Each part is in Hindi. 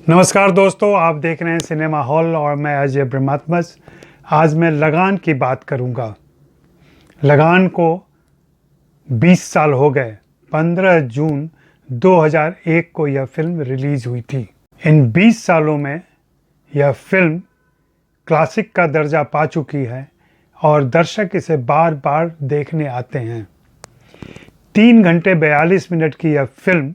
नमस्कार दोस्तों, आप देख रहे हैं सिनेमा हॉल और मैं अजय ब्रह्मात्मस। आज मैं लगान की बात करूंगा। लगान को 20 साल हो गए। 15 जून 2001 को यह फिल्म रिलीज हुई थी। इन 20 सालों में यह फिल्म क्लासिक का दर्जा पा चुकी है और दर्शक इसे बार बार देखने आते हैं। 3 घंटे 42 मिनट की यह फिल्म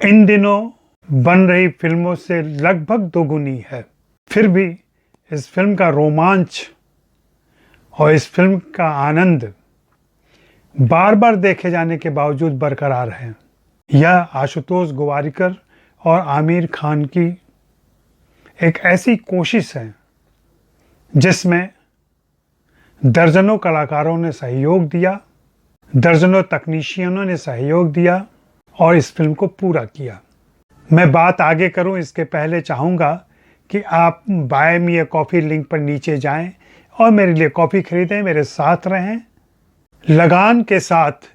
इन दिनों बन रही फिल्मों से लगभग दोगुनी है। फिर भी इस फिल्म का रोमांच और इस फिल्म का आनंद बार बार देखे जाने के बावजूद बरकरार है। यह आशुतोष गोवारिकर और आमिर खान की एक ऐसी कोशिश है जिसमें दर्जनों कलाकारों ने सहयोग दिया, दर्जनों तकनीशियनों ने सहयोग दिया और इस फिल्म को पूरा किया। मैं बात आगे करूं इसके पहले चाहूँगा कि आप buy me a coffee link पर नीचे जाएं और मेरे लिए कॉफ़ी खरीदें, मेरे साथ रहें। लगान के साथ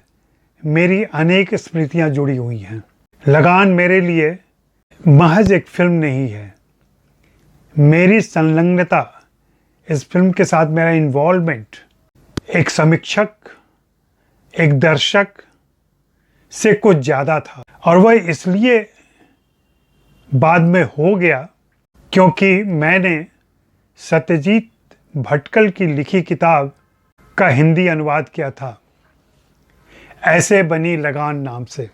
मेरी अनेक स्मृतियां जुड़ी हुई हैं। लगान मेरे लिए महज एक फिल्म नहीं है। मेरी संलग्नता इस फिल्म के साथ, मेरा इन्वॉल्वमेंट एक समीक्षक, एक दर्शक से कुछ ज़्यादा था और वह इसलिए बाद में हो गया क्योंकि मैंने सत्यजीत भटकल की लिखी किताब का हिंदी अनुवाद किया था, ऐसे बनी लगान नाम से।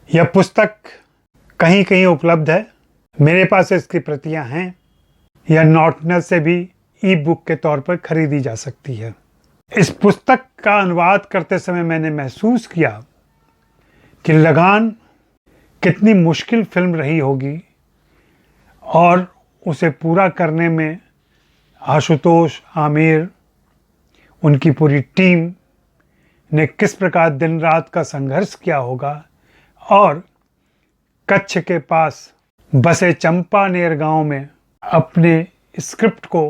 यह पुस्तक कहीं कहीं उपलब्ध है, मेरे पास इसकी प्रतियां हैं। यह नॉर्टनर से भी ई बुक के तौर पर खरीदी जा सकती है। इस पुस्तक का अनुवाद करते समय मैंने महसूस किया कि लगान कितनी मुश्किल फिल्म रही होगी और उसे पूरा करने में आशुतोष, आमिर, उनकी पूरी टीम ने किस प्रकार दिन रात का संघर्ष किया होगा और कच्छ के पास बसे चंपानेर गांव में अपने स्क्रिप्ट को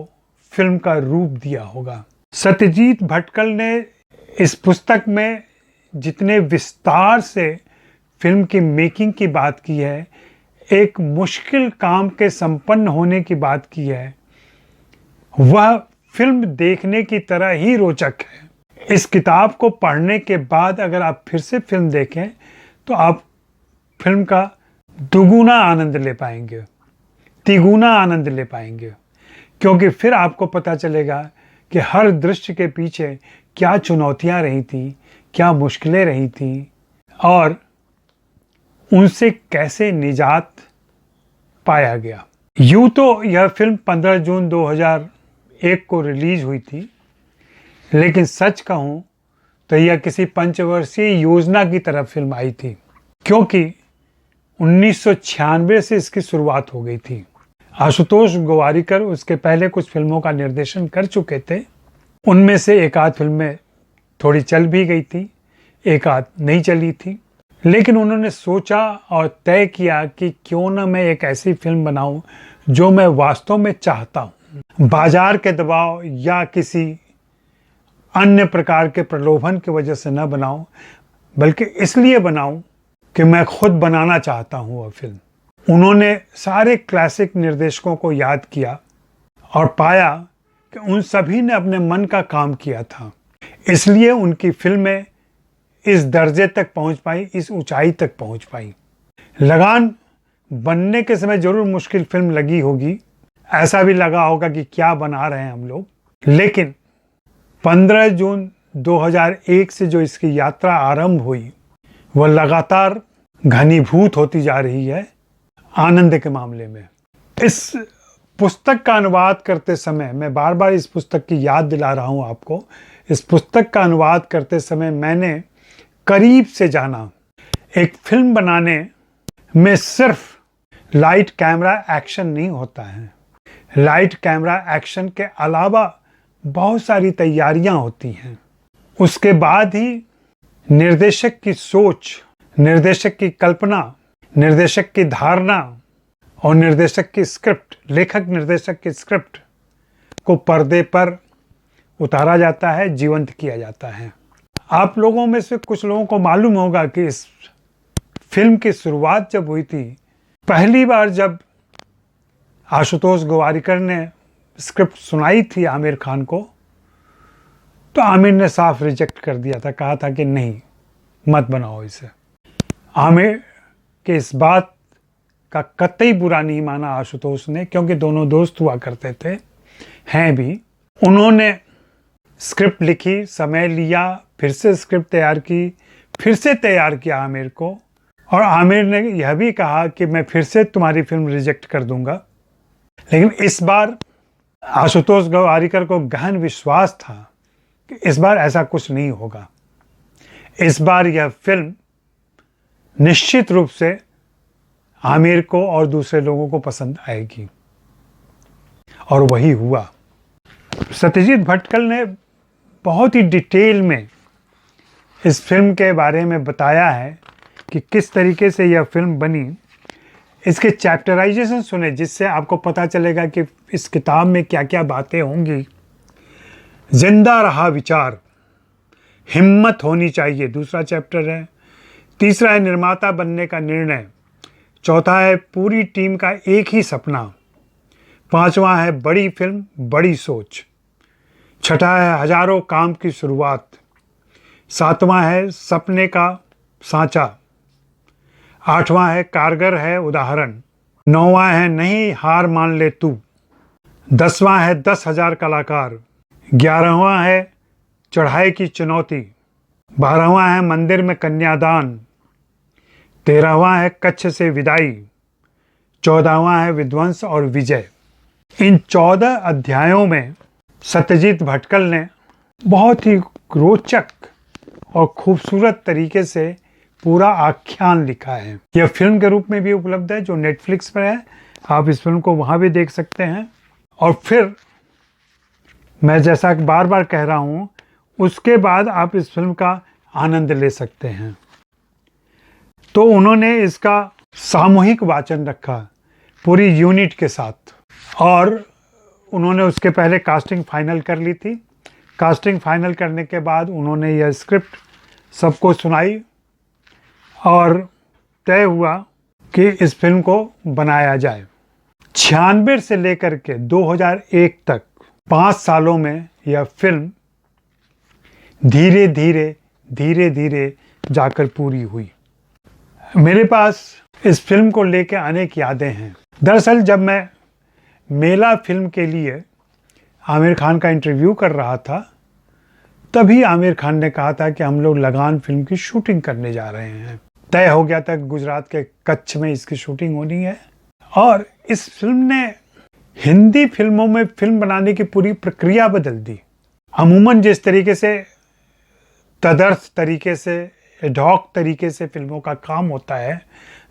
फिल्म का रूप दिया होगा। सत्यजीत भटकल ने इस पुस्तक में जितने विस्तार से फिल्म की मेकिंग की बात की है, एक मुश्किल काम के संपन्न होने की बात की है, वह फिल्म देखने की तरह ही रोचक है। इस किताब को पढ़ने के बाद अगर आप फिर से फिल्म देखें तो आप फिल्म का दुगुना आनंद ले पाएंगे, तिगुना आनंद ले पाएंगे, क्योंकि फिर आपको पता चलेगा कि हर दृश्य के पीछे क्या चुनौतियां रही थी, क्या मुश्किलें रही थी और उनसे कैसे निजात पाया गया। यूं तो यह फिल्म 15 जून 2001 को रिलीज हुई थी, लेकिन सच कहूं तो यह किसी पंचवर्षीय योजना की तरह फिल्म आई थी, क्योंकि 1996 से इसकी शुरुआत हो गई थी। आशुतोष गोवारिकर उसके पहले कुछ फिल्मों का निर्देशन कर चुके थे। उनमें से एक आध फिल्में थोड़ी चल भी गई थी, एक आध नहीं चली थी, लेकिन उन्होंने सोचा और तय किया कि क्यों ना मैं एक ऐसी फिल्म बनाऊं जो मैं वास्तव में चाहता हूं। बाजार के दबाव या किसी अन्य प्रकार के प्रलोभन की वजह से न बनाऊं, बल्कि इसलिए बनाऊं कि मैं खुद बनाना चाहता हूं वह फिल्म। उन्होंने सारे क्लासिक निर्देशकों को याद किया और पाया कि उन सभी ने अपने मन का काम किया था, इसलिए उनकी फिल्में इस दर्जे तक पहुंच पाई, इस ऊंचाई तक पहुंच पाई। लगान बनने के समय जरूर मुश्किल फिल्म लगी होगी, ऐसा भी लगा होगा कि क्या बना रहे हैं हम लोग, लेकिन 15 जून 2001 से जो इसकी यात्रा आरंभ हुई वह लगातार घनीभूत होती जा रही है आनंद के मामले में। इस पुस्तक का अनुवाद करते समय मैं बार बार इस पुस्तक की याद दिला रहा हूं आपको। इस पुस्तक का अनुवाद करते समय मैंने करीब से जाना, एक फिल्म बनाने में सिर्फ लाइट कैमरा एक्शन नहीं होता है। लाइट कैमरा एक्शन के अलावा बहुत सारी तैयारियां होती हैं। उसके बाद ही निर्देशक की सोच, निर्देशक की कल्पना, निर्देशक की धारणा और निर्देशक की स्क्रिप्ट, लेखक निर्देशक की स्क्रिप्ट को पर्दे पर उतारा जाता है, जीवंत किया जाता है। आप लोगों में से कुछ लोगों को मालूम होगा कि इस फिल्म की शुरुआत जब हुई थी, पहली बार जब आशुतोष गोवारिकर ने स्क्रिप्ट सुनाई थी आमिर खान को, तो आमिर ने साफ रिजेक्ट कर दिया था, कहा था कि नहीं, मत बनाओ इसे। आमिर के इस बात का कतई बुरा नहीं माना आशुतोष ने, क्योंकि दोनों दोस्त हुआ करते थे, हैं भी। उन्होंने स्क्रिप्ट लिखी, समय लिया, फिर से स्क्रिप्ट तैयार की, फिर से तैयार किया आमिर को, और आमिर ने यह भी कहा कि मैं फिर से तुम्हारी फिल्म रिजेक्ट कर दूंगा। लेकिन इस बार आशुतोष गोवारिकर को गहन विश्वास था कि इस बार ऐसा कुछ नहीं होगा। इस बार यह फिल्म निश्चित रूप से आमिर को और दूसरे लोगों को पसंद आएगी, और वही हुआ। सत्यजीत भटकल ने बहुत ही डिटेल में इस फिल्म के बारे में बताया है कि किस तरीके से यह फिल्म बनी। इसके चैप्टराइजेशन सुने, जिससे आपको पता चलेगा कि इस किताब में क्या क्या बातें होंगी। जिंदा रहा विचार, हिम्मत होनी चाहिए, दूसरा चैप्टर है। तीसरा है निर्माता बनने का निर्णय। चौथा है पूरी टीम का एक ही सपना। पांचवा है बड़ी फिल्म बड़ी सोच। छठा है हजारों काम की शुरुआत। सातवां है सपने का सांचा। आठवां है कारगर है उदाहरण। नौवां है नहीं हार मान ले तू। 10वां है 10,000 कलाकार। 11वां है चढ़ाई की चुनौती। 12वां है मंदिर में कन्यादान। 13वां है कच्छ से विदाई। 14वां है विध्वंस और विजय। इन 14 अध्यायों में सत्यजीत भटकल ने बहुत ही रोचक और खूबसूरत तरीके से पूरा आख्यान लिखा है। यह फिल्म के रूप में भी उपलब्ध है, जो नेटफ्लिक्स पर है। आप इस फिल्म को वहाँ भी देख सकते हैं। और फिर मैं जैसा बार बार कह रहा हूँ, उसके बाद आप इस फिल्म का आनंद ले सकते हैं। तो उन्होंने इसका सामूहिक वाचन रखा पूरी यूनिट के साथ, और उन्होंने उसके पहले कास्टिंग फाइनल कर ली थी। कास्टिंग फाइनल करने के बाद उन्होंने यह स्क्रिप्ट सबको सुनाई, और तय हुआ कि इस फिल्म को बनाया जाए। 96 से लेकर के 2001 तक 5 सालों में यह फिल्म धीरे धीरे जाकर पूरी हुई। मेरे पास इस फिल्म को लेकर अनेक यादें हैं। दरअसल जब मैं मेला फिल्म के लिए आमिर खान का इंटरव्यू कर रहा था, तभी आमिर खान ने कहा था कि हम लोग लगान फिल्म की शूटिंग करने जा रहे हैं। तय हो गया था गुजरात के कच्छ में इसकी शूटिंग होनी है। और इस फिल्म ने हिंदी फिल्मों में फिल्म बनाने की पूरी प्रक्रिया बदल दी। अमूमन जिस तरीके से तदर्थ तरीके से, एडॉक तरीके से फिल्मों का काम होता है,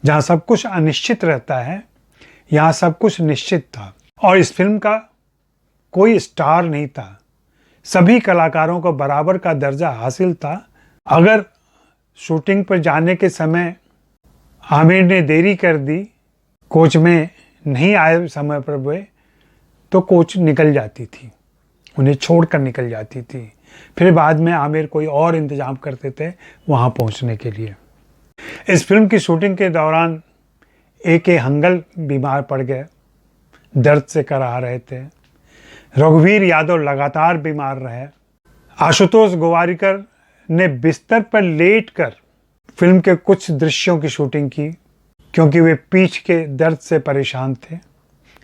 जहाँ सब कुछ अनिश्चित रहता है, यहाँ सब कुछ निश्चित था। और इस फिल्म का कोई स्टार नहीं था, सभी कलाकारों को बराबर का दर्जा हासिल था। अगर शूटिंग पर जाने के समय आमिर ने देरी कर दी, कोच में नहीं आए समय पर वे, तो कोच निकल जाती थी, उन्हें छोड़कर निकल जाती थी। फिर बाद में आमिर कोई और इंतजाम करते थे वहाँ पहुँचने के लिए। इस फिल्म की शूटिंग के दौरान A.K. हंगल बीमार पड़ गए, दर्द से कराह रहे थे। रघुवीर यादव लगातार बीमार रहे। आशुतोष गोवारिकर ने बिस्तर पर लेटकर फिल्म के कुछ दृश्यों की शूटिंग की, क्योंकि वे पीठ के दर्द से परेशान थे।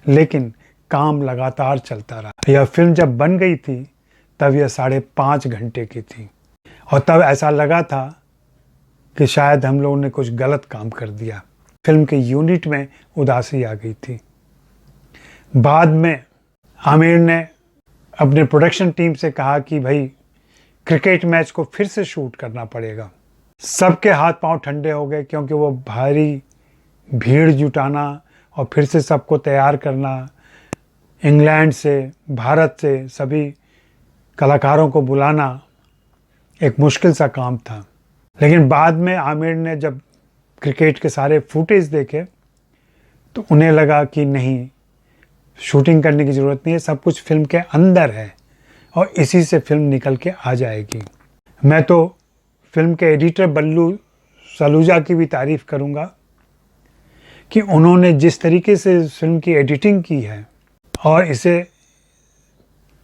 लेकिन काम लगातार चलता रहा। यह फिल्म जब बन गई थी तब यह 5.5 घंटे की थी, और तब ऐसा लगा था कि शायद हम लोगों ने कुछ गलत काम कर दिया। फिल्म के यूनिट में उदासी आ गई थी। बाद में आमिर ने अपने प्रोडक्शन टीम से कहा कि भाई क्रिकेट मैच को फिर से शूट करना पड़ेगा। सबके हाथ पांव ठंडे हो गए, क्योंकि वो भारी भीड़ जुटाना और फिर से सबको तैयार करना, इंग्लैंड से, भारत से सभी कलाकारों को बुलाना एक मुश्किल सा काम था। लेकिन बाद में आमिर ने जब क्रिकेट के सारे फुटेज देखे तो उन्हें लगा कि नहीं, शूटिंग करने की ज़रूरत नहीं है, सब कुछ फिल्म के अंदर है और इसी से फिल्म निकल के आ जाएगी। मैं तो फिल्म के एडिटर बल्लू सलूजा की भी तारीफ़ करूँगा, कि उन्होंने जिस तरीके से इस फिल्म की एडिटिंग की है और इसे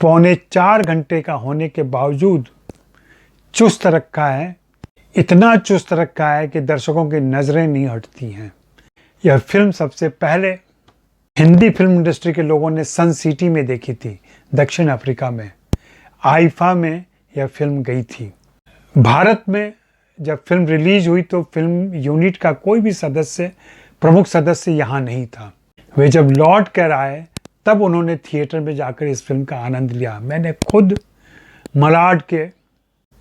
3.25 घंटे का होने के बावजूद चुस्त रखा है, इतना चुस्त रखा है कि दर्शकों की नज़रें नहीं हटती हैं। यह फिल्म सबसे पहले हिंदी फिल्म इंडस्ट्री के लोगों ने सन सिटी में देखी थी, दक्षिण अफ्रीका में। आईफा में यह फिल्म गई थी। भारत में जब फिल्म रिलीज हुई तो फिल्म यूनिट का कोई भी सदस्य, प्रमुख सदस्य यहाँ नहीं था। वे जब लौट कर आए तब उन्होंने थिएटर में जाकर इस फिल्म का आनंद लिया। मैंने खुद मलाड के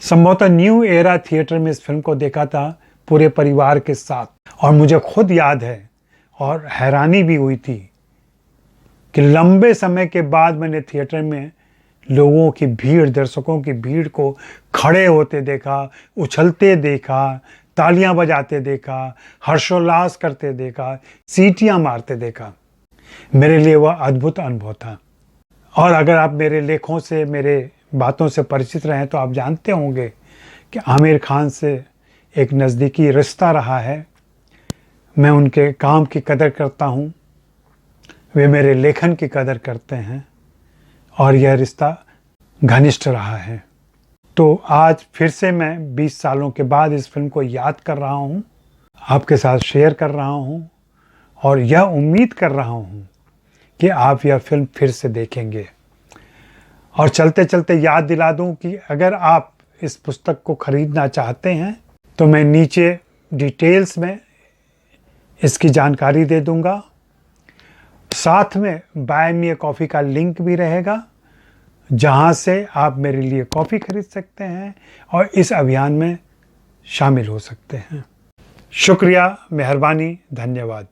संभवतः न्यू एरा थिएटर में इस फिल्म को देखा था पूरे परिवार के साथ, और मुझे खुद याद है और हैरानी भी हुई थी कि लंबे समय के बाद मैंने थिएटर में लोगों की भीड़, दर्शकों की भीड़ को खड़े होते देखा, उछलते देखा, तालियां बजाते देखा, हर्षोल्लास करते देखा, सीटियां मारते देखा। मेरे लिए वह अद्भुत अनुभव था। और अगर आप मेरे लेखों से, मेरे बातों से परिचित रहे तो आप जानते होंगे कि आमिर खान से एक नज़दीकी रिश्ता रहा है। मैं उनके काम की कदर करता हूँ, वे मेरे लेखन की कदर करते हैं और यह रिश्ता घनिष्ठ रहा है। तो आज फिर से मैं 20 सालों के बाद इस फिल्म को याद कर रहा हूँ, आपके साथ शेयर कर रहा हूँ और यह उम्मीद कर रहा हूँ कि आप यह फिल्म फिर से देखेंगे। और चलते चलते याद दिला दूँ कि अगर आप इस पुस्तक को खरीदना चाहते हैं तो मैं नीचे डिटेल्स में इसकी जानकारी दे दूँगा। साथ में बाय मी ए कॉफ़ी का लिंक भी रहेगा, जहां से आप मेरे लिए कॉफ़ी खरीद सकते हैं और इस अभियान में शामिल हो सकते हैं। शुक्रिया, मेहरबानी, धन्यवाद।